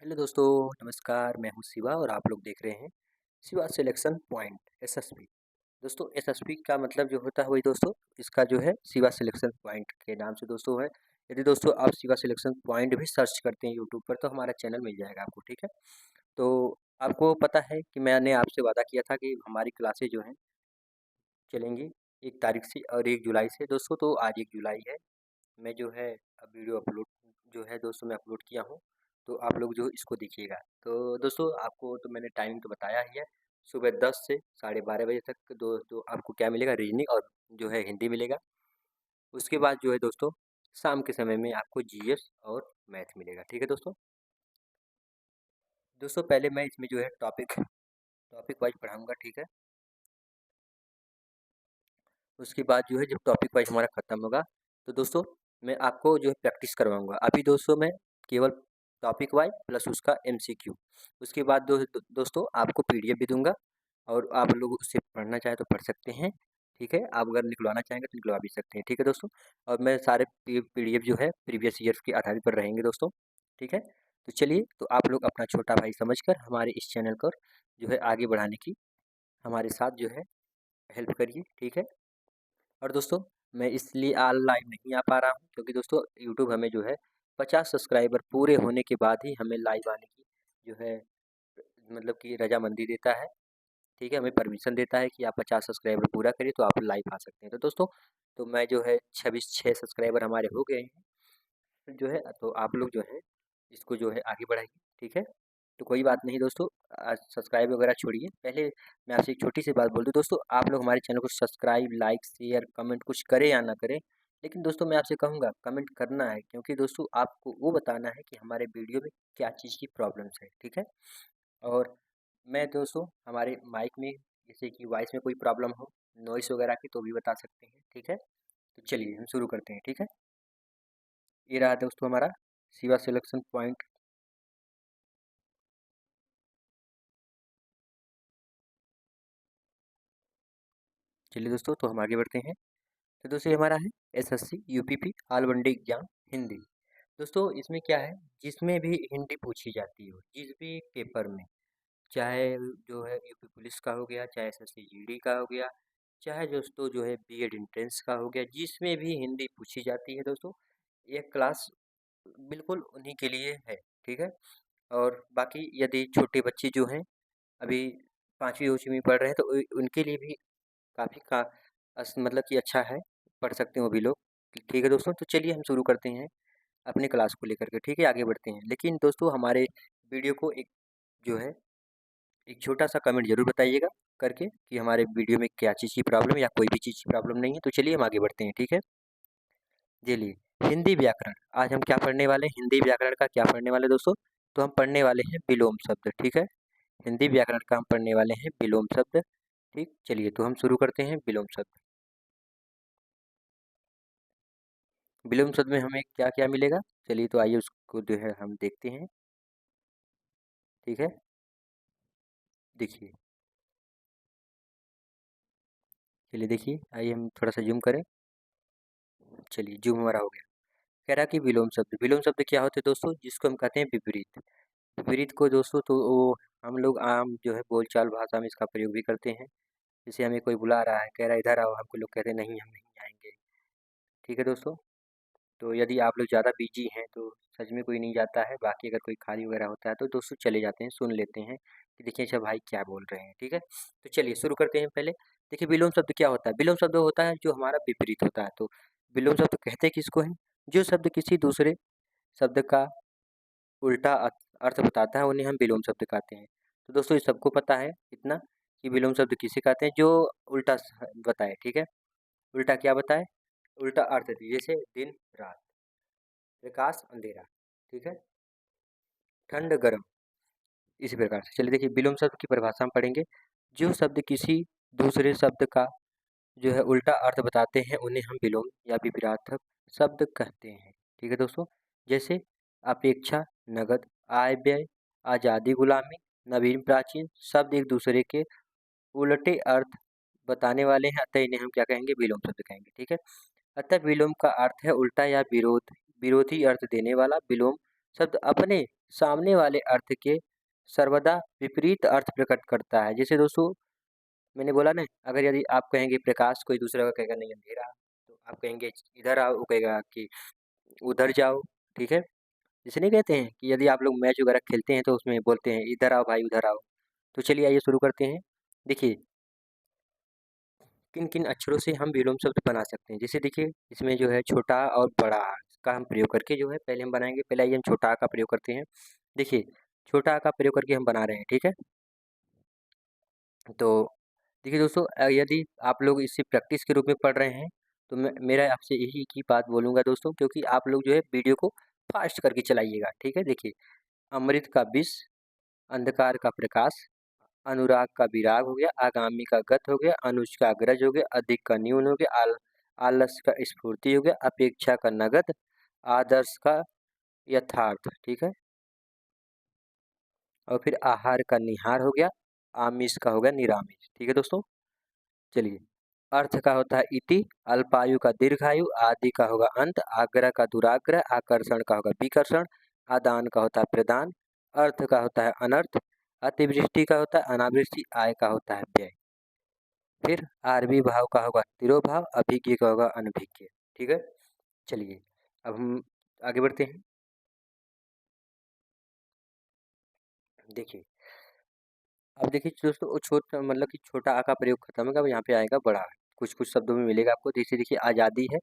Hello दोस्तों, नमस्कार। मैं हूं शिवा और आप लोग देख रहे हैं शिवा सिलेक्शन पॉइंट एसएसपी। दोस्तों एसएसपी का मतलब जो होता है वही दोस्तों इसका जो है शिवा सिलेक्शन पॉइंट के नाम से दोस्तों है। यदि दोस्तों आप शिवा सिलेक्शन पॉइंट भी सर्च करते हैं यूट्यूब पर तो हमारा चैनल मिल जाएगा आपको, ठीक है। तो आपको पता है कि मैंने आपसे वादा किया था कि हमारी क्लासेज जो हैं चलेंगी 1 तारीख से और 1 जुलाई से दोस्तों। तो आज 1 जुलाई है। मैं जो है अब वीडियो अपलोड जो है दोस्तों मैं अपलोड किया हूँ, तो आप लोग जो इसको देखिएगा। तो दोस्तों आपको तो मैंने टाइम तो बताया ही है, सुबह 10 से साढ़े 12 बजे तक दोस्तों आपको क्या मिलेगा, रीजनिंग और जो है हिंदी मिलेगा। उसके बाद जो है दोस्तों शाम के समय में आपको जीएस और मैथ मिलेगा, ठीक है दोस्तों। दोस्तों पहले मैं इसमें जो है टॉपिक टॉपिक वाइज पढ़ाऊँगा, ठीक है। उसके बाद जो है जब टॉपिक वाइज हमारा खत्म होगा तो दोस्तों मैं आपको जो है प्रैक्टिस करवाऊँगा। अभी दोस्तों मैं केवल टॉपिक वाइज प्लस उसका एमसीक्यू। उसके बाद दोस्तों आपको पीडीएफ भी दूँगा और आप लोग उससे पढ़ना चाहें तो पढ़ सकते हैं, ठीक है। आप अगर निकलवाना चाहेंगे तो निकलवा भी सकते हैं, ठीक है दोस्तों। और मैं सारे पीडीएफ जो है प्रीवियस ईयर्स के आधार पर रहेंगे दोस्तों, ठीक है। तो चलिए, तो आप लोग अपना छोटा भाई समझकर हमारे इस चैनल को जो है आगे बढ़ाने की हमारे साथ जो है हेल्प करिए, ठीक है। और दोस्तों मैं इसलिए लाइव नहीं आ पा रहा हूँ क्योंकि दोस्तों यूट्यूब हमें जो है 50 सब्सक्राइबर पूरे होने के बाद ही हमें लाइव आने की जो है मतलब कि रजामंदी देता है, ठीक है। हमें परमिशन देता है कि आप 50 सब्सक्राइबर पूरा करिए तो आप लाइव आ सकते हैं। तो दोस्तों तो मैं जो है 26 सब्सक्राइबर हमारे हो गए हैं जो है, तो आप लोग जो है इसको जो है आगे बढ़ाइए, ठीक है। तो कोई बात नहीं दोस्तों, सब्सक्राइब वगैरह छोड़िए। पहले मैं आपसे एक छोटी सी बात बोल दूँ दोस्तों, आप लोग हमारे चैनल को सब्सक्राइब, लाइक, शेयर, कमेंट कुछ करें या ना करें, लेकिन दोस्तों मैं आपसे कहूँगा कमेंट करना है, क्योंकि दोस्तों आपको वो बताना है कि हमारे वीडियो में क्या चीज़ की प्रॉब्लम्स है, ठीक है। और मैं दोस्तों हमारे माइक में जैसे कि वॉइस में कोई प्रॉब्लम हो, नॉइस वगैरह की, तो भी बता सकते हैं, ठीक है। तो चलिए हम शुरू करते हैं, ठीक है। ये रहा दोस्तों हमारा शिवा सिलेक्शन पॉइंट। चलिए दोस्तों तो हम आगे बढ़ते हैं। तो दोस्तों ये हमारा है SSC UPP all one day exam Hindi. दोस्तों इसमें क्या है, जिसमें भी हिंदी पूछी जाती हो जिस भी पेपर में, चाहे जो है यूपी पुलिस का हो गया, चाहे एसएससी जीडी का हो गया, चाहे दोस्तों जो है बीएड एंट्रेंस का हो गया, जिसमें भी हिंदी पूछी जाती है दोस्तों, ये क्लास बिल्कुल उन्हीं के लिए है, ठीक है। और बाकी यदि छोटे बच्चे जो हैं अभी 5वीं 6वीं में पढ़ रहे हैं तो उनके लिए भी काफ़ी का मतलब कि अच्छा है, पढ़ सकते हैं वो भी लोग। ठीक है दोस्तों, तो चलिए हम शुरू करते हैं अपनी क्लास को लेकर के, ठीक है, आगे बढ़ते हैं। लेकिन दोस्तों हमारे वीडियो को एक जो है एक छोटा-सा कमेंट ज़रूर बताइएगा करके कि हमारे वीडियो में क्या चीज़ की प्रॉब्लम है या कोई भी चीज़ की प्रॉब्लम नहीं है। तो चलिए हम आगे बढ़ते हैं, ठीक है। चलिए, हिंदी व्याकरण आज हम क्या पढ़ने वाले हैं, हिंदी व्याकरण का क्या पढ़ने वाले हैं दोस्तों? तो हम पढ़ने वाले हैं विलोम शब्द, ठीक है। हिंदी व्याकरण का हम पढ़ने वाले हैं विलोम शब्द, ठीक। चलिए तो हम शुरू करते हैं विलोम शब्द। विलोम शब्द में हमें क्या-क्या मिलेगा? चलिए तो आइए उसको जो है हम देखते हैं, ठीक है। देखिए, चलिए देखिए, आइए हम थोड़ा-सा ज़ूम करें। चलिए ज़ूम हमारा हो गया। कह रहा कि विलोम शब्द क्या होते हैं दोस्तों? जिसको हम कहते हैं विपरीत। विपरीत को दोस्तों तो वो हम लोग आम जो है बोलचाल भाषा में इसका प्रयोग भी करते हैं। जैसे हमें कोई बुला रहा है, कह रहा है इधर आओ, हमको लोग कहते हैं नहीं हम नहीं आएँगे, ठीक है दोस्तों। तो यदि आप लोग ज़्यादा बिज़ी हैं तो सच में कोई नहीं जाता है, बाकी अगर कोई खाली वगैरह होता है तो दोस्तों चले जाते हैं, सुन लेते हैं कि देखिए अच्छा भाई क्या बोल रहे हैं, ठीक है। तो चलिए शुरू करते हैं पहले। देखिए विलोम शब्द क्या होता है? विलोम शब्द होता है जो हमारा विपरीत होता है। तो विलोम शब्द कहते किसको हैं? जो शब्द किसी दूसरे शब्द का उल्टा अर्थ बताता है उन्हें हम विलोम शब्द कहते हैं। तो दोस्तों ये सबको पता है इतना कि विलोम शब्द किसे कहते हैं? जो उल्टा बताए, ठीक है। उल्टा क्या बताए? उल्टा अर्थ दे, जैसे दिन रात, प्रकाश अंधेरा, ठीक है, ठंड गर्म, इसी प्रकार से। चलिए देखिए विलोम शब्द की परिभाषा हम पढ़ेंगे। जो शब्द किसी दूसरे शब्द का जो है उल्टा अर्थ बताते हैं उन्हें हम विलोम या विपरीतार्थक शब्द कहते हैं, ठीक है दोस्तों। जैसे अपेक्षा, नगद, आय व्यय, आज़ादी, गुलामी, नवीन, प्राचीन शब्द एक दूसरे के उलटे अर्थ बताने वाले हैं, अतः इन्हें हम क्या कहेंगे? विलोम शब्द कहेंगे, ठीक है। अतः विलोम का अर्थ है उल्टा या विरोधी अर्थ देने वाला। विलोम शब्द अपने सामने वाले अर्थ के सर्वदा विपरीत अर्थ प्रकट करता है। जैसे दोस्तों मैंने बोला ना, अगर यदि आप कहेंगे प्रकाश, कोई दूसरा का कहेगा नहीं अंधेरा, तो आप कहेंगे इधर आओ, वो कहेगा कि उधर जाओ, ठीक है? जैसे नहीं कहते हैं कि यदि आप लोग मैच वगैरह खेलते हैं तो उसमें बोलते हैं इधर आओ भाई उधर आओ। तो चलिए आइए शुरू करते हैं। देखिए किन किन अक्षरों से हम विलोम शब्द बना सकते हैं। जैसे देखिए इसमें जो है छोटा और बड़ा आ का हम प्रयोग करके जो है पहले हम बनाएंगे। पहले आइए हम छोटा आ का प्रयोग करते हैं। देखिए छोटा आ का प्रयोग करके हम बना रहे हैं, ठीक है? तो देखिए दोस्तों, यदि आप लोग इसे प्रैक्टिस के रूप में पढ़ रहे हैं तो मैं मेरा आपसे यही की बात बोलूँगा दोस्तों, क्योंकि आप लोग जो है वीडियो को फास्ट करके चलाइएगा, ठीक है? देखिए अमृत का विष, अंधकार का प्रकाश, अनुराग का विराग हो गया, आगामी का गत हो गया, अनुज का अग्रज हो गया, अधिक का न्यून हो गया, आलस का स्फूर्ति हो गया, अपेक्षा का नगद, आदर्श का यथार्थ, ठीक है? और फिर आहार का निहार हो गया, आमिष का हो गया निरामिष, ठीक है दोस्तों? चलिए अर्थ का होता है इति, अल्पायु का दीर्घायु, आदि का होगा अंत, आग्रह का दुराग्रह, आकर्षण का होगा विकर्षण, आदान का होता है प्रदान, अर्थ का होता है अनर्थ, अतिवृष्टि का होता है अनावृष्टि, आय का होता है व्यय। फिर आरबी भाव का होगा तिरोभाव, अभिज्ञ का होगा अनभिज्ञ, ठीक है? चलिए अब हम आगे बढ़ते हैं। देखिए अब देखिए दोस्तों, वो मतलब कि छोटा आ का प्रयोग खत्म होगा, अब यहाँ पे आएगा बड़ा आ। कुछ-कुछ शब्दों में मिलेगा आपको। जैसे देखिए आज़ादी है,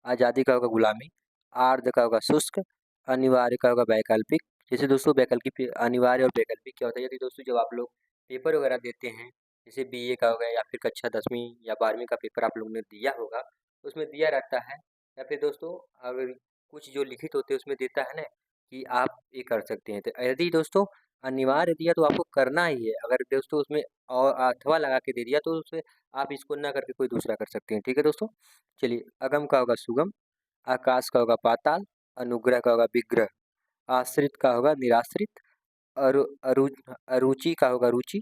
आज़ादी का होगा गुलामी, आर्ध का होगा शुष्क, अनिवार्य का होगा वैकल्पिक। जैसे दोस्तों वैकल्पिक, अनिवार्य और वैकल्पिक क्या होता है? यदि दोस्तों जब आप लोग पेपर वगैरह देते हैं, जैसे बीए का हो गया या फिर कक्षा 10वीं या 12वीं का पेपर आप लोगों ने दिया होगा, तो उसमें दिया रहता है, या फिर दोस्तों अगर कुछ जो लिखित होते हैं उसमें देता है ना कि आप ये कर सकते हैं। तो यदि दोस्तों अनिवार्य दिया तो आपको करना ही है। अगर दोस्तों उसमें और अथवा लगा के दे दिया तो उससे आप इसको ना करके कोई दूसरा कर सकते हैं। ठीक है दोस्तों? चलिए अगम का होगा सुगम, आकाश का होगा पाताल, अनुग्रह का होगा विग्रह, आश्रित का होगा निराश्रित, अरु अरु अरुचि का होगा रुचि,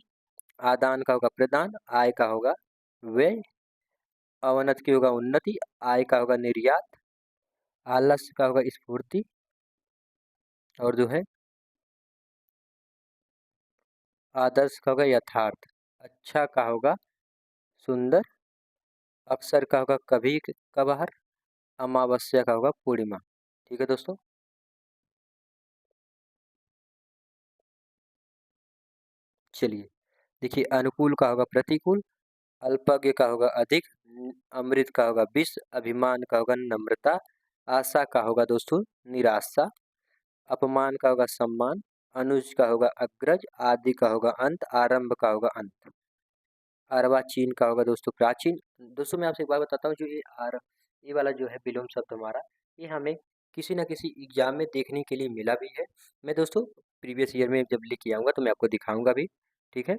आदान का होगा प्रदान, आय का होगा व्यय, अवनत की होगा उन्नति, आय का होगा निर्यात, आलस्य का होगा स्फूर्ति, और जो है आदर्श का होगा यथार्थ, अच्छा का होगा सुंदर, अक्सर का होगा कभी कभार, अमावस्या का होगा पूर्णिमा। ठीक है दोस्तों? चलिए देखिए अनुकूल का होगा प्रतिकूल, अल्पज्ञ का होगा अधिक, अमृत का होगा विष, अभिमान का होगा नम्रता, आशा का होगा दोस्तों निराशा, अपमान का होगा सम्मान, अनुज का होगा अग्रज, आदि का होगा अंत, आरंभ का होगा अंत, अर्वाचीन का होगा दोस्तों प्राचीन। दोस्तों मैं आपसे एक बात बताता हूँ, जो ये वाला जो है विलोम शब्द हमारा, ये हमें किसी न किसी एग्जाम में देखने के लिए मिला भी है। मैं दोस्तों प्रीवियस ईयर में जब लेके आऊँगा तो मैं आपको दिखाऊंगा भी। ठीक है?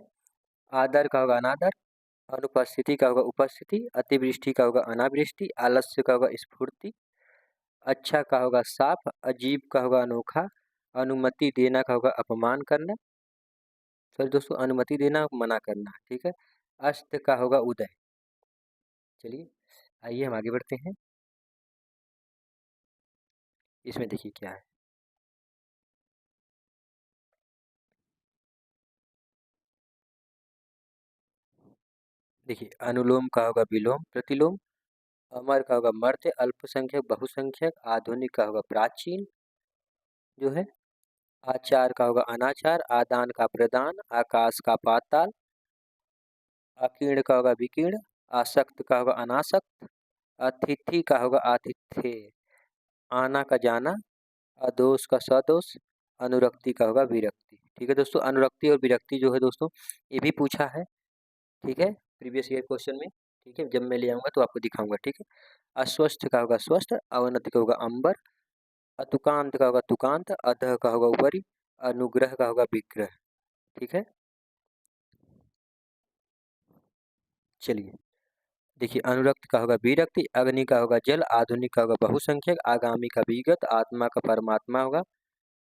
आदर का होगा अनादर, अनुपस्थिति का होगा उपस्थिति, अतिवृष्टि का होगा अनावृष्टि, आलस्य का होगा स्फूर्ति, अच्छा का होगा साफ, अजीब का होगा अनोखा, अनुमति देना का होगा अपमान करना, सॉरी दोस्तों अनुमति देना मना करना। ठीक है? अस्त का होगा उदय। चलिए आइए हम आगे बढ़ते हैं। इसमें देखिए क्या है। देखिए अनुलोम का होगा विलोम प्रतिलोम, अमर का होगा मर्त्य, अल्पसंख्यक बहुसंख्यक, आधुनिक का होगा प्राचीन, जो है आचार का होगा अनाचार, आदान का प्रदान, आकाश का पाताल, अकीर्ण का होगा विकीर्ण, आसक्त का होगा अनासक्त, अतिथि का होगा आतिथ्य, आना का जाना, अदोष का सदोष, अनुरक्ति का होगा विरक्ति। ठीक है दोस्तों? अनुरक्ति और विरक्ति जो है दोस्तों ये भी पूछा है। ठीक है? प्रीवियस ईयर क्वेश्चन में। ठीक है? जब मैं ले आऊँगा तो आपको दिखाऊँगा। ठीक है? अस्वस्थ का होगा स्वस्थ, अवनति का होगा अंबर, अतुकांत का होगा तुकांत, अधः का होगा ऊपरी, अनुग्रह का होगा विग्रह। ठीक है? चलिए देखिए अनुरक्त का होगा विरक्ति, अग्नि का होगा जल, आधुनिक का होगा बहुसंख्यक, आगामी का विगत, आत्मा का परमात्मा होगा।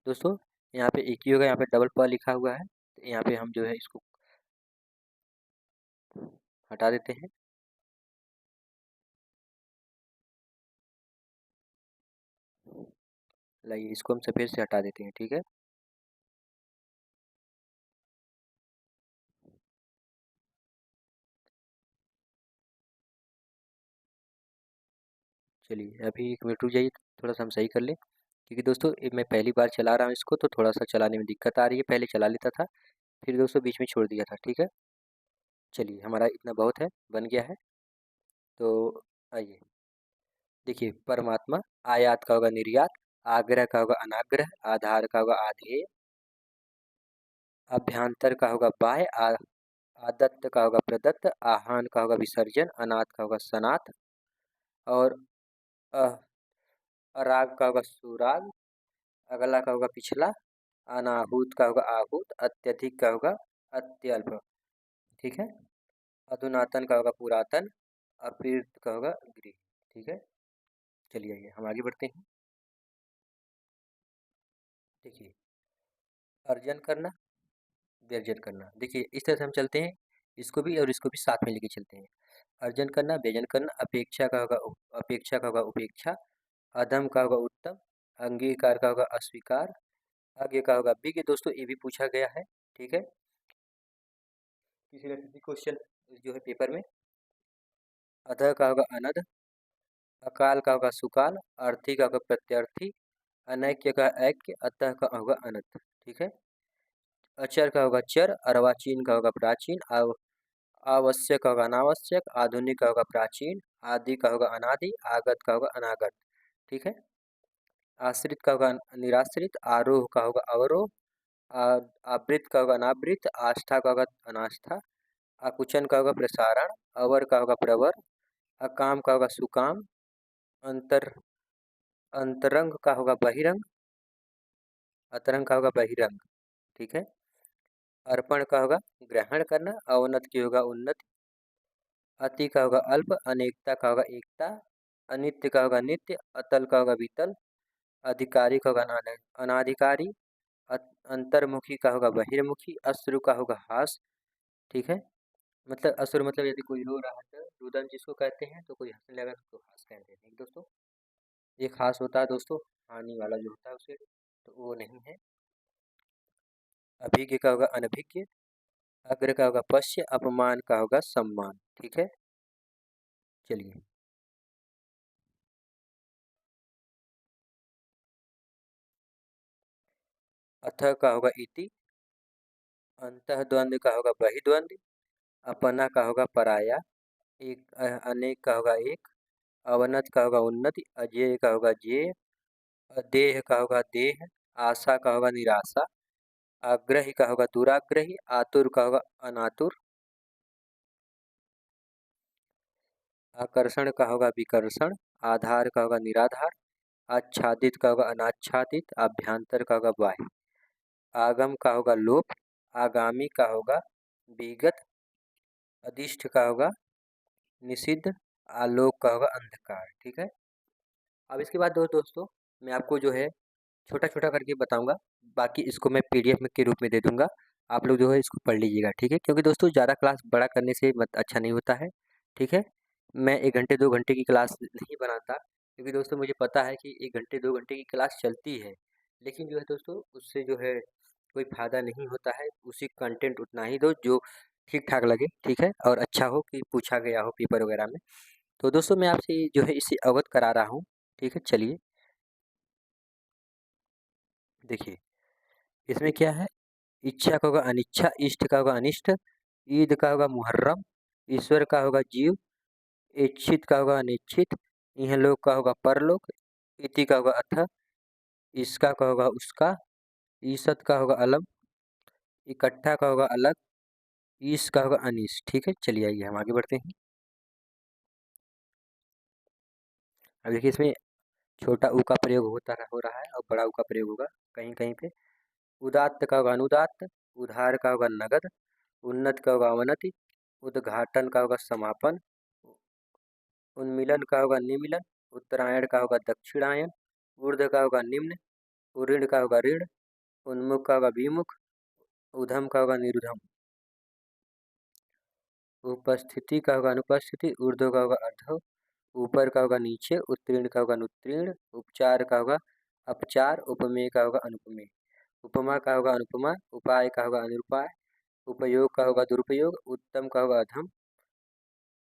दोस्तों यहाँ पे एक ही होगा, यहाँ पे डबल प लिखा हुआ है, तो यहाँ पे हम जो है इसको हटा देते हैं। लाइए इसको हम सफ़ेद से हटा देते हैं, ठीक है। चलिए अभी 1 मिनट रुक जाइए, थोड़ा-सा हम सही कर लें, क्योंकि दोस्तों ये मैं पहली बार चला रहा हूँ इसको, तो थोड़ा-सा चलाने में दिक्कत आ रही है। पहले चला लेता था, फिर दोस्तों बीच में छोड़ दिया था, ठीक है। चलिए हमारा इतना बहुत है, बन गया है। तो आइए देखिए, परमात्मा, आयात का होगा निर्यात, आग्रह का होगा अनाग्रह, आधार का होगा आधेय, अभ्यंतर का होगा बाह्य, आदत्त का होगा प्रदत्त, आहान का होगा विसर्जन, अनाथ का होगा सनाथ, और अ, अराग का होगा सुराग, अगला का होगा पिछला, अनाहूत का होगा आहूत, अत्यधिक का होगा अत्यल्प, ठीक है। अधुनातन का होगा पुरातन, अपीत का होगा गृह, ठीक है। चलिए आइए हम आगे बढ़ते हैं। देखिए, अर्जन करना, व्यर्जन करना, देखिए इस तरह से हम चलते हैं, इसको भी और इसको भी साथ में लेके चलते हैं। अर्जन करना, व्यजन करना, अपेक्षा का होगा अपेक्षा का होगा उपेक्षा, अधम का होगा उत्तम, अंगीकार का होगा अस्वीकार, आगे का होगा विज्ञ। दोस्तों ये भी पूछा गया है, ठीक है, किसी न किसी क्वेश्चन जो है पेपर में। अध का होगा अनध, अकाल का होगा सुकाल, अर्थी का होगा प्रत्यर्थी, अनैक्य का ऐक्य, अतः का होगा अनंत, ठीक है। अचर का होगा चर, अर्वाचीन का होगा प्राचीन, आवश्यक का होगा अनावश्यक, आधुनिक का होगा प्राचीन, आदि का होगा अनादि, आगत का होगा अनागत, ठीक है। आश्रित का होगा निराश्रित, आरोह का होगा अवरोह, आवृत का होगा अनावृत, आस्था का होगा अनास्था, आकुचन का होगा प्रसारण, अवर का होगा प्रवर, अकाम का होगा सुकाम, अंतर अंतरंग का होगा बहिरंग, अतरंग का होगा बहिरंग, ठीक है। अर्पण का होगा ग्रहण करना, अवनत की होगा उन्नति, अति का होगा अल्प, अनेकता का होगा एकता, अनित्य का होगा नित्य, अतल का होगा वितल, अधिकारी का होगा अनाधिकारी, अंतर्मुखी का होगा बहिर्मुखी, अश्रु का होगा हास, ठीक है। मतलब अश्रु मतलब यदि कोई रो रहा है तो रुदन जिसको कहते हैं, तो कोई हंसने लगा तो हास कहते हैं, ठीक दोस्तों। एक हास होता है दोस्तों, हानि वाला जो होता है उसे, तो वो नहीं है। अभिज्ञ का होगा अनभिज्ञ, अग्र का होगा पश्य, अपमान का होगा सम्मान, ठीक है। चलिए अथ का होगा इति, अंतः द्वंद्व का होगा बहिद्वंद्व, अपना का होगा पराया, एक अनेक का होगा एक, अवनत का होगा उन्नति, अजेय का होगा जेय, अदेह का होगा देह, आशा का होगा निराशा, आग्रही का होगा दुराग्रही, आतुर का होगा अनातुर, आकर्षण का होगा विकर्षण, आधार का होगा निराधार, आच्छादित का होगा अनाच्छादित, अभ्यंतर का होगा बाह्य, आगम का होगा लोप, आगामी का होगा विगत, अदिष्ट का होगा निषिद्ध, आलोक का होगा अंधकार, ठीक है। अब इसके बाद दोस्तों मैं आपको जो है छोटा-छोटा करके बताऊँगा, बाकी इसको मैं पीडीएफ में के रूप में दे दूँगा। आप लोग जो है इसको पढ़ लीजिएगा, ठीक है? क्योंकि दोस्तों ज़्यादा क्लास बड़ा करने से मत अच्छा नहीं होता है, ठीक है? मैं 1 घंटे 2 घंटे की क्लास नहीं बनाता, क्योंकि दोस्तों मुझे पता है कि 1 घंटे 2 घंटे की क्लास चलती है, लेकिन जो है दोस्तों उससे जो है कोई फ़ायदा नहीं होता है। उसी कंटेंट उतना ही दो जो ठीक-ठाक लगे, ठीक है? और अच्छा हो कि पूछा गया हो पेपर वगैरह में। तो दोस्तों मैं आपसे जो है इससे अवगत करा रहा हूँ, ठीक है? चलिए, देखिए इसमें क्या है, इच्छा का होगा अनिच्छा, इष्ट का होगा अनिष्ट, ईद का होगा मुहर्रम, ईश्वर का होगा जीव, इच्छित का होगा अनिच्छित, इहलोक का होगा परलोक, इति का होगा अथ, इसका का होगा उसका, ईसत का होगा अलग, इकट्ठा का होगा अलग, ईश का होगा अनीश, ठीक है। चलिए आइए हम आगे बढ़ते हैं। अब देखिए इसमें छोटा ऊ का प्रयोग हो रहा है और बड़ा ऊ का प्रयोग होगा कहीं कहीं पे। उदात्त का होगा अनुदात्त, उधार का होगा नगद, उन्नत का होगा अवनति, उद्घाटन का होगा समापन, उन्मिलन का होगा निमिलन, उत्तरायण का होगा दक्षिणायन, ऊर्ध्व का होगा निम्न, उऋण का होगा ऋण, उन्मुख का होगा विमुख, उधम का होगा निरुधम, उपस्थिति का होगा अनुपस्थिति, ऊर्ध्व का होगा अर्ध, ऊपर का होगा नीचे, उत्तीर्ण का होगा अनुत्तीर्ण, उपचार का होगा अपचार, उपमेय का होगा अनुपमेय, उपमा का होगा अनुपमा, उपाय का होगा अनुपाय, उपयोग का होगा दुरुपयोग, उत्तम का होगा अधम,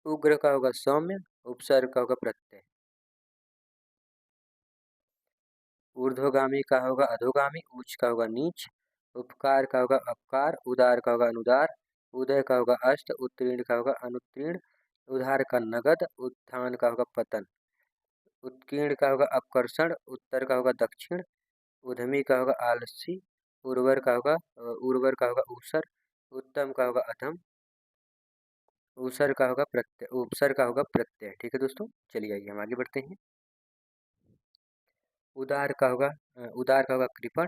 उग्र का होगा सौम्य, उपसर्ग का होगा प्रत्यय। ऊर्ध्वगामी का होगा अधोगामी, उच्च का होगा नीच, उपकार का होगा अपकार, उदार का होगा अनुदार, उदय का होगा अष्ट, उत्तीर्ण का होगा अनुत्तीर्ण, उधार का नगद, उत्थान का होगा पतन, उत्कीर्ण का होगा अपकर्षण, उत्तर का होगा दक्षिण, उद्यमी का होगा आलसी, उर्वर का होगा ऊसर, उत्तम का होगा अधम, उपसर का होगा प्रत्यय। ठीक है दोस्तों, चलिए आइए हम आगे बढ़ते हैं। उदार का होगा कृपण,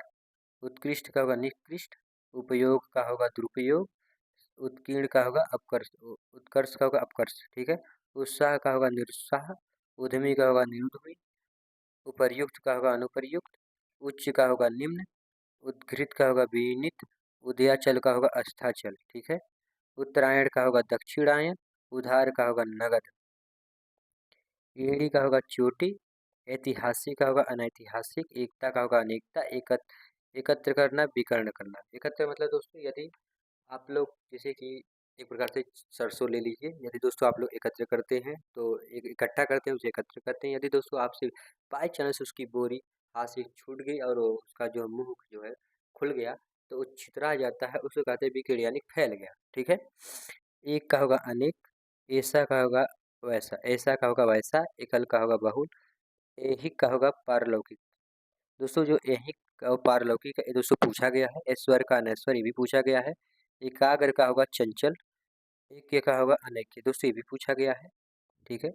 उत्कृष्ट का होगा निकृष्ट, उपयोग का होगा दुरुपयोग, उत्कीर्ण का होगा अपकर्ष, उत्कर्ष का होगा अपकर्ष। ठीक है, उत्साह का होगा निरुत्साह, उद्यमी का होगा निरुद्यमी, उपर्युक्त का होगा अनुपर्युक्त, उच्च का होगा निम्न, उद्घृत का होगा विनीत, उदयाचल का होगा अस्ताचल। ठीक है, उत्तरायण का होगा दक्षिणायन, उधार का होगा नगद, ईड़ी का होगा चोटी, ऐतिहासिक का होगा अनैतिहासिक, एकता का होगा अनेकता, एकत्र करना, विकर्ण करना। एकत्र मतलब दोस्तों यदि आप लोग जैसे कि एक प्रकार से सरसों ले लीजिए, यदि दोस्तों आप लोग एकत्र करते हैं तो एक इकट्ठा करते हैं, उसे एकत्र करते हैं। यदि दोस्तों आपसे बाई चांस उसकी बोरी हाथ से छूट गई और उसका जो मुंह जो है खुल गया तो वो छितरा जाता है, उसको कहते हैं विकीर्ण यानी फैल गया। ठीक है, एक का होगा अनेक, ऐसा का होगा वैसा, ऐसा का होगा वैसा, एकल का होगा बहुल, ऐहिक का होगा पारलौकिक। दोस्तों जो ऐहिक और पारलौकिक ये दोस्तों पूछा गया है, ऐश्वर्य का अनैश्वर ये भी पूछा गया है, एकाग्र का होगा चंचल, एक का होगा अनैक्य। दोस्तों ये भी पूछा गया है। ठीक है,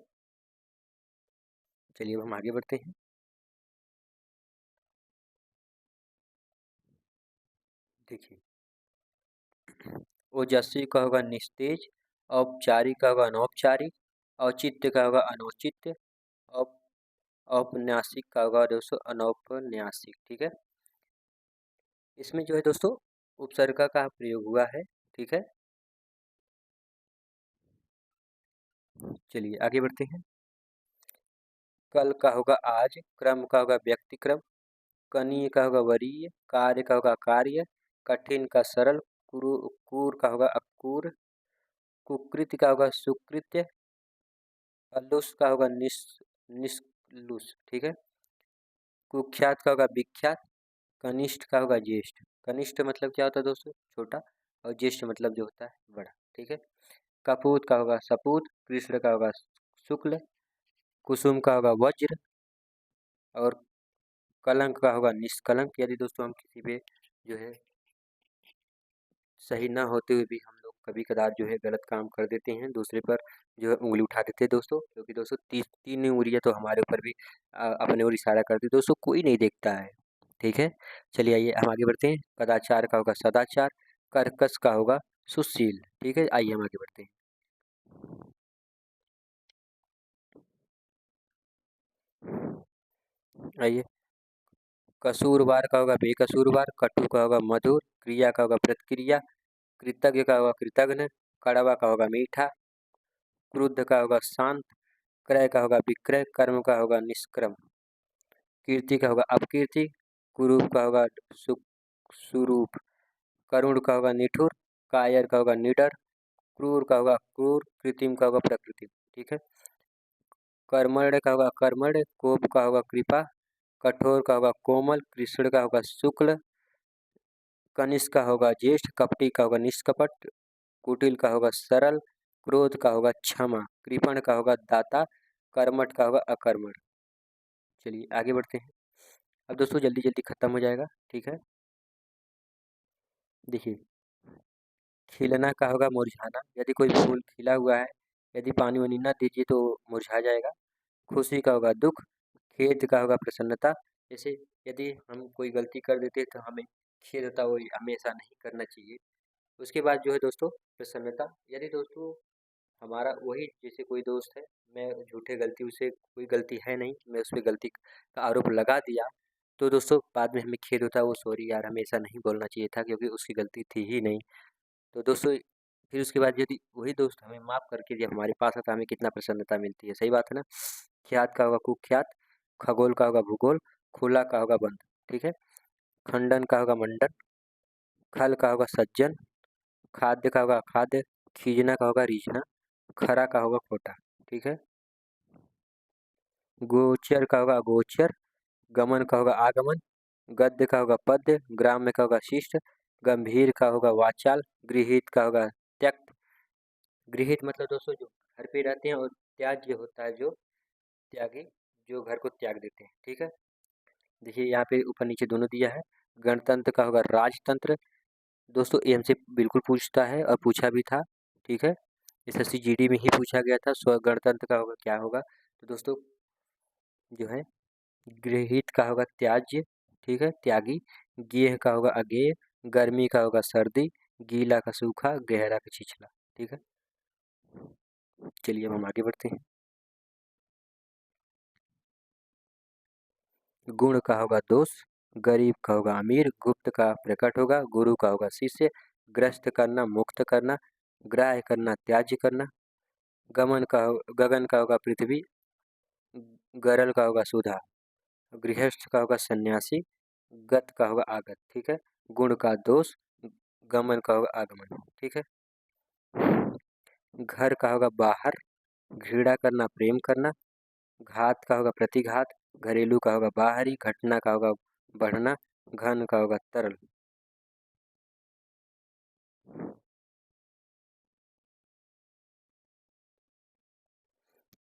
चलिए अब हम आगे बढ़ते हैं। देखिए, ओजस्वी का होगा निस्तेज, औपचारिक का होगा अनौपचारिक, औचित्य का होगा अनौचित्य, औप औपन्यासिक का होगा दोस्तों अनौपन्यासिक। ठीक है, इसमें जो है दोस्तों उपसर्ग का प्रयोग हुआ है। ठीक है, चलिए आगे बढ़ते हैं। कल का होगा आज, क्रम का होगा व्यक्तिक्रम, कनीय का होगा वरीय, कार्य का होगा कार्य, कठिन का सरल, कूर का होगा अक्रूर, कुकृत्य का होगा सुकृत्य, अलुस का होगा निष्लुस। ठीक है, कुख्यात का होगा विख्यात, कनिष्ठ का होगा ज्येष्ठ। कनिष्ठ मतलब क्या होता है दोस्तों, छोटा, और ज्येष्ठ मतलब जो होता है बड़ा। ठीक है, कपूत का होगा सपूत, कृष्ण का होगा शुक्ल, कुसुम का होगा वज्र, और कलंक का होगा निष्कलंक। यदि दोस्तों हम किसी पे जो है सही ना होते हुए भी हम लोग कभी कदार जो है गलत काम कर देते हैं, दूसरे पर जो है उंगली उठा देते हैं दोस्तों, क्योंकि दोस्तों तीन उंगलियां तो हमारे ऊपर भी अपने ओर इशारा करती है दोस्तों, कोई नहीं देखता है। ठीक है, चलिए आइए हम आगे बढ़ते हैं। कदाचार का होगा सदाचार, कर्कश का होगा सुशील। ठीक है, आइए हम आगे बढ़ते हैं। आइए, कसूरवार का होगा बेकसूरवार, कटु का होगा मधुर, क्रिया का होगा प्रतिक्रिया, कृतज्ञ का होगा कृतघ्न, कड़वा का होगा मीठा, क्रुद्ध का होगा शांत, क्रय का होगा विक्रय, कर्म का होगा निष्क्रम, कीर्ति का होगा अपकीर्ति, कुरूप का होगा सुरूप, करुण का होगा निठुर, कायर का होगा निडर, क्रूर का होगा क्रूर, कृत्रिम का होगा प्रकृति। ठीक है, कर्मण्य का होगा कर्मण्य, कोप का होगा कृपा, कठोर का होगा कोमल, कृष्ण का होगा शुक्ल, कनिष्ठ का होगा ज्येष्ठ, कपटी का होगा निष्कपट, कुटिल का होगा सरल, क्रोध का होगा क्षमा, कृपण का होगा दाता, कर्मठ का होगा अकर्मण। चलिए आगे बढ़ते हैं। अब दोस्तों जल्दी जल्दी खत्म हो जाएगा। ठीक है, देखिए, खिलना का होगा मुरझाना, यदि कोई फूल खिला हुआ है, यदि पानी वानी ना दीजिए तो मुरझा जाएगा। खुशी का होगा दुख, खेद का होगा प्रसन्नता। जैसे यदि हम कोई गलती कर देते हैं तो हमें खेद होता है, वो हमें ऐसा नहीं करना चाहिए। उसके बाद जो है दोस्तों प्रसन्नता, यदि दोस्तों हमारा वही जैसे कोई दोस्त है, मैं झूठे गलती उसे कोई गलती है नहीं, मैं उस पे गलती का आरोप लगा दिया, तो दोस्तों बाद में हमें खेद होता है, वो सॉरी यार हमें ऐसा नहीं बोलना चाहिए था क्योंकि उसकी गलती थी ही नहीं। तो दोस्तों फिर उसके बाद यदि वही दोस्त हमें माफ़ करके जब हमारे पास आता है, हमें कितना प्रसन्नता मिलती है। सही बात है ना। ख्यात का होगा कुख्यात, खगोल का होगा भूगोल, खुला का होगा बंद, ठीक है। खंडन का होगा मंडन, खल का होगा सज्जन, खाद्य का होगा खाद्य, खींचना का होगा रीझना, खरा का होगा खोटा, ठीक है। गोचर का होगा गोचर, गमन का होगा आगमन, गद्य का होगा पद्य, ग्राम्य का होगा शिष्ट, गंभीर का होगा वाचाल, गृहीत का होगा त्यक्त। गृहीत मतलब दोस्तों जो घर पे रहते हैं, और त्याज्य होता है जो त्यागी, जो घर को त्याग देते हैं, ठीक है। देखिए यहाँ पे ऊपर नीचे दोनों दिया है। गणतंत्र का होगा राजतंत्र, दोस्तों ये हमसे बिल्कुल पूछता है और पूछा भी था, ठीक है। एसएससी जीडी में ही पूछा गया था। स्व गणतंत्र का होगा क्या होगा, तो दोस्तों जो है गृहीत का होगा त्याज्य, ठीक है, त्यागी। गेह का होगा अगेय, गर्मी का होगा सर्दी, गीला का सूखा, गहरा का छिछला, ठीक है। चलिए अब हम आगे बढ़ते हैं। गुण का होगा दोष, गरीब का होगा अमीर, गुप्त का प्रकट होगा, गुरु का होगा शिष्य, ग्रस्त करना मुक्त करना, ग्राह्य करना त्याज्य करना, गगन का होगा पृथ्वी, गरल का होगा सुधा, गृहस्थ का होगा सन्यासी, गत का होगा आगत, ठीक है। गुण का दोष, गमन का होगा आगमन, ठीक है। घर का होगा बाहर, घृणा करना प्रेम करना, घात का होगा प्रतिघात, घरेलू का होगा बाहरी, घटना का होगा बढ़ना, घन का होगा तरल।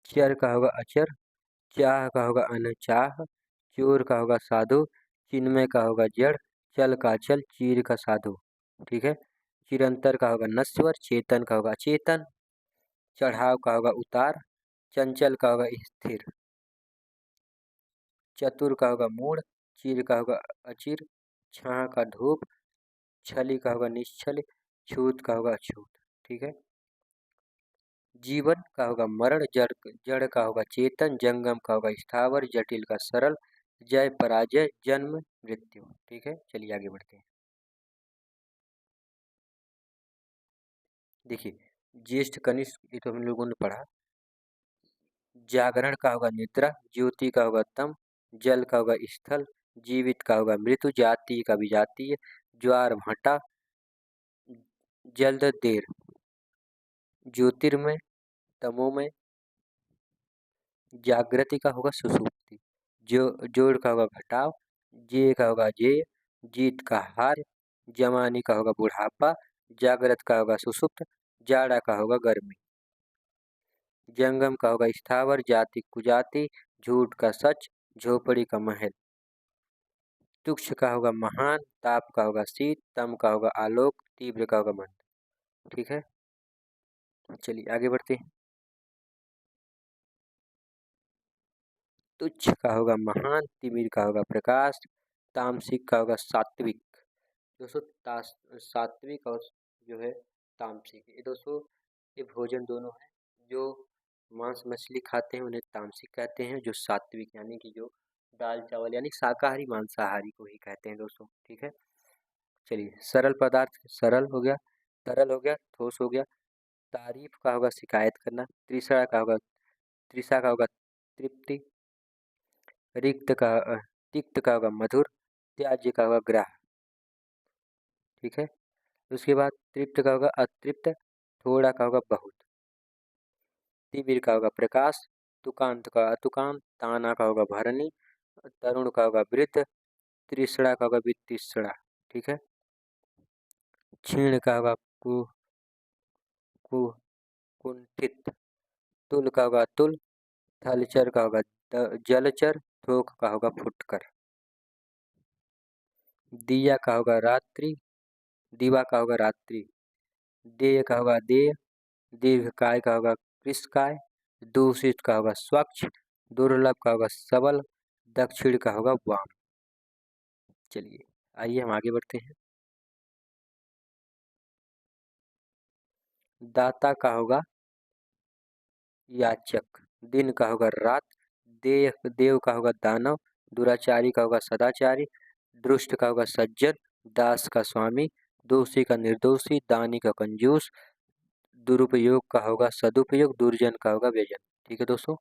चर का होगा अचर, चाह का होगा अनचाह, चोर का होगा साधु, चिन्मय का होगा जड़, चल का चल, चीर का साधु, ठीक है। चिरंतर का होगा नश्वर, चेतन का होगा चेतन, चढ़ाव का होगा उतार, चंचल का होगा स्थिर, चतुर का होगा मूढ़, चीर का होगा अचिर, छाह का धूप, छली का होगा निश्चल, छूत का होगा अछूत, ठीक है। जीवन का होगा मरण, जड़ जड़ का होगा चेतन, जंगम का होगा स्थावर, जटिल का सरल, जय पराजय, जन्म मृत्यु, ठीक है। चलिए आगे बढ़ते हैं। देखिए ज्येष्ठ कनिष्ठ ये तो हम लोगों ने पढ़ा। जागरण का होगा निद्रा, ज्योति का होगा तम, जल का होगा स्थल, जीवित का होगा मृत्यु, जाति का विजातीय, ज्वार भाटा, जल्द देर, ज्योतिर्मय, तमोमय, जागृति का होगा सुसुप्ति, जो जोड़ का होगा घटाव, जे का होगा जेय, जीत का हार, जवानी का होगा बुढ़ापा, जागृत का होगा सुसुप्त, जाड़ा का होगा गर्मी, जंगम का होगा स्थावर, जाति कुजाति, झूठ का सच, झोपड़ी का महल, तुक्ष का होगा महान, ताप का होगा शीत, तम का होगा आलोक, तीव्र का होगा मंद, ठीक है। चलिए आगे बढ़ते हैं। तुच्छ का होगा महान, तिमिर का होगा प्रकाश, तामसिक का होगा सात्विक। दोस्तों सात्विक और जो है तामसिक, ये दोस्तों ये भोजन दोनों है। जो मांस मछली खाते हैं उन्हें तामसिक कहते हैं, जो सात्विक यानी कि जो दाल चावल यानी शाकाहारी मांसाहारी को ही कहते हैं दोस्तों, ठीक है। चलिए सरल पदार्थ, सरल हो गया, तरल हो गया, ठोस हो गया, तारीफ का होगा शिकायत करना, त्रिषा का होगा तृप्ति, रिक्त का तिक्त का होगा मधुर, त्याज्य का होगा ग्राह, ठीक है। उसके बाद तृप्त का होगा अतृप्त, थोड़ा का होगा बहुत, तिमिर का होगा प्रकाश, तुकांत का अतुकांत, ताना का होगा भरनी, तरुण का होगा वृद्ध, तृष्णा का होगा वितृष्णा, ठीक है। क्षीण का होगा कु कु कुंठित, तुल का होगा तुल, थलचर का होगा जलचर, थोक का होगा फुटकर, दिया का होगा रात्रि, दिवा का होगा रात्रि, देय का होगा देय, दीर्घकाय का होगा कृशकाय, दूषित का होगा स्वच्छ, दुर्लभ का होगा सबल, दक्षिण का होगा वाम। चलिए आइए हम आगे बढ़ते हैं। दाता का होगा याचक, दिन का होगा रात, देव का होगा दानव, दुराचारी का होगा सदाचारी, दुष्ट का होगा सज्जन, दास का स्वामी, दोषी का निर्दोषी, दानी का कंजूस, दुरुपयोग का होगा सदुपयोग, दुर्जन का होगा व्यजन, ठीक है दोस्तों।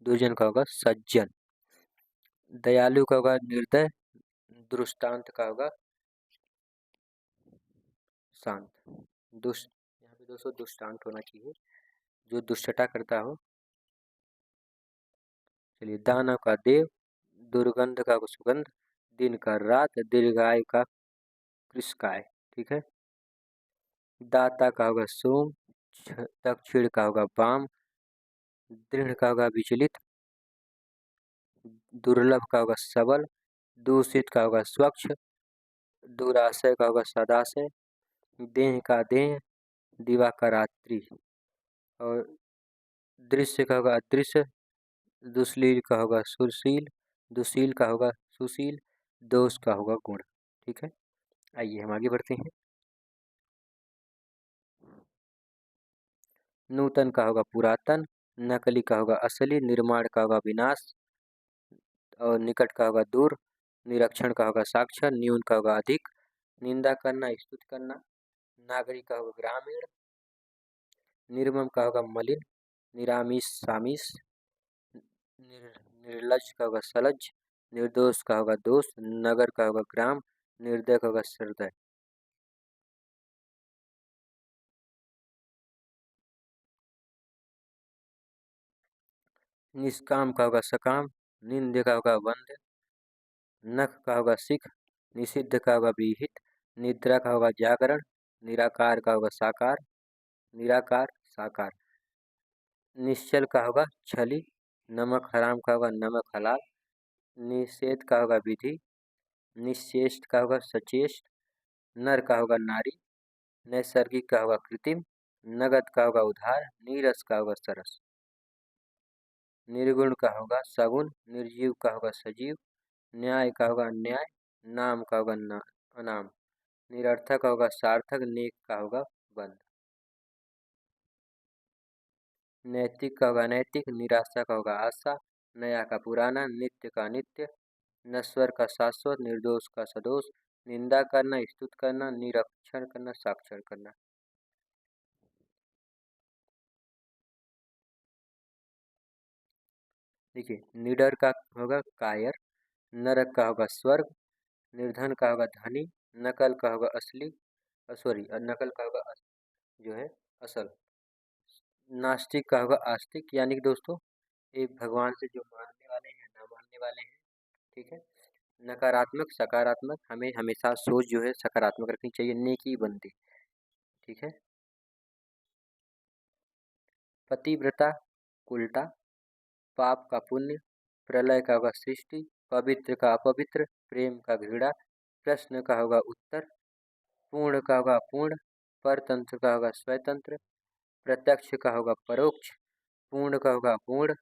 दुर्जन का होगा सज्जन। दयालु का होगा निर्दय, दृष्टांत का होगा शांत। दुष्ट, यहाँ पे दोस्तों दृष्टांत होना चाहिए, जो दुष्टता करता हो। चलिए, दानव का देव, दुर्गंध का सुगंध, दिन का रात, दीर्घायु का कृषकाय। ठीक है। दाता का होगा सोम, दक्षिण का होगा वाम, दृढ़ का होगा विचलित, दुर्लभ का होगा सबल, दूषित का होगा स्वच्छ, दुराशय का होगा सदाशय, देह का देह, दिवा का रात्रि, और दृश्य का होगा अदृश्य, दुश्लील का होगा सुशील, दुशील का होगा सुशील, दोष का होगा गुण। ठीक है। आइए हम आगे बढ़ते हैं। नूतन का होगा पुरातन, नकली का होगा असली, निर्माण का होगा विनाश, और निकट का होगा दूर, निरीक्षण का होगा साक्षर, न्यून का होगा अधिक, निंदा करना स्तुति करना, नागरिक का होगा ग्रामीण, निर्मम का होगा मलिन, निरामिष सामिष, निर्लज का होगा सलज, निर्दोष का होगा दोष, नगर का होगा ग्राम, निर्दय का होगा हृदय। निष्काम का होगा सकाम, निंद्य का होगा वंद्य, नख का होगा सिख, निषिद्ध का होगा विहित, निद्रा का होगा जागरण, निराकार का होगा साकार, निराकार साकार, निश्चल का होगा छली, नमक हराम का होगा नमक हलाल, निषेध का होगा विधि, निश्चेष्ट का होगा सचेष्ट, नर का होगा नारी, नैसर्गिक का होगा कृत्रिम, नगद का होगा उधार, नीरस का होगा सरस, निर्गुण का होगा सगुन, निर्जीव का होगा सजीव, न्याय का होगा अन्याय, नाम का होगा अनाम, निरर्थक का होगा सार्थक, नेक का होगा बंद, नैतिक का होगा नैतिक, निराशा का होगा आशा, नया का पुराना, नित्य का नित्य, नश्वर का शाश्वत, निर्दोष का सदोष, निंदा करना स्तुत करना, निरीक्षण करना साक्षर करना। देखिए, निडर का होगा कायर, नरक का होगा स्वर्ग, निर्धन का होगा धनी, नकल का होगा असली, सॉरी, नकल का होगा जो है असल, नास्तिक का होगा आस्तिक, यानी कि दोस्तों एक भगवान से जो मानने वाले हैं ना मानने वाले हैं। ठीक है। नकारात्मक सकारात्मक, हमें हमेशा सोच जो है सकारात्मक रखनी चाहिए, नेकी बनती। ठीक है। पतिव्रता उल्टा, पाप का पुण्य, प्रलय का होगा सृष्टि, पवित्र का अपवित्र, प्रेम का घृणा, प्रश्न का होगा उत्तर, पूर्ण का होगा पूर्ण, परतंत्र का होगा स्वतंत्र, प्रत्यक्ष का होगा परोक्ष, पूर्ण का होगा पूर्ण,